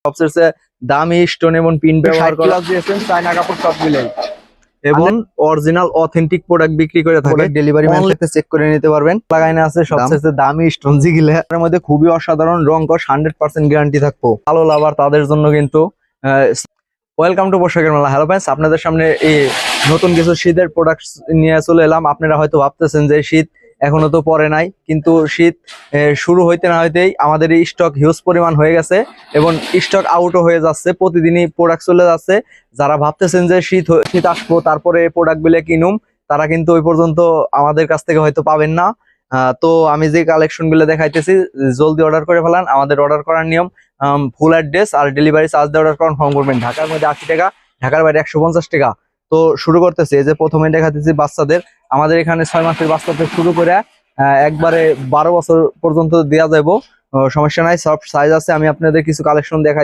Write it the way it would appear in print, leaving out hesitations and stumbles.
সবচেয়ে দামি স্টোন এবং পিন ব্যবহার করা দিয়েছেন চায়না কাপড় সবগুলোই এবং অরিজিনাল অথেন্টিক প্রোডাক্ট বিক্রি করে থাকে। ডেলিভারি ম্যান থেকে চেক করে নিতে পারবেন। লাগাইনা আছে সবচেয়ে দামি স্টোন যেগুলো এর মধ্যে খুবই অসাধারণ রং কস 100% গ্যারান্টি থাকবো। ভালো লাভার তাদের জন্য কিন্তু ওয়েলকাম টু পোশাকের মেলা। হ্যালো ফ্রেন্ডস, আপনাদের সামনে এই নতুন কিছু শীতের প্রোডাক্ট নিয়ে চলে এলাম। আপনারা হয়তো ভাবতেছেন যে শীত এখনো তো পরে নাই, কিন্তু শীত শুরু হইতে না হইতেই আমাদের এই স্টক হিউজ পরিমাণ হয়ে গেছে এবং স্টক আউটও হয়ে যাচ্ছে। প্রতিদিনই প্রোডাক্ট চলে যাচ্ছে। যারা ভাবতেছেন যে শীত আসবো তারপরে এই প্রোডাক্টগুলো কিনুম, তারা কিন্তু ওই পর্যন্ত আমাদের কাছ থেকে হয়তো পাবেন না। তো আমি যে কালেকশন গুলো দেখাইতেছি জলদি অর্ডার করে ফেলান। আমাদের অর্ডার করার নিয়ম, ফুল অ্যাড্রেস আর ডেলিভারি চার্জ দিয়ে অর্ডার কনফার্ম করবেন। ঢাকার মধ্যে 80 টাকা, ঢাকার বাইরে 150 টাকা। তো শুরু করতেছি। এই যে প্রথমে দেখাতেছি বাচ্চাদের। আমাদের এখানে 6 মাসের বাচ্চা থেকে শুরু করে একবারে 12 বছর পর্যন্ত দেওয়া যাবো, সমস্যা নাই। সব সাইজ আছে। আমি আপনাদের কিছু কালেকশন দেখাই।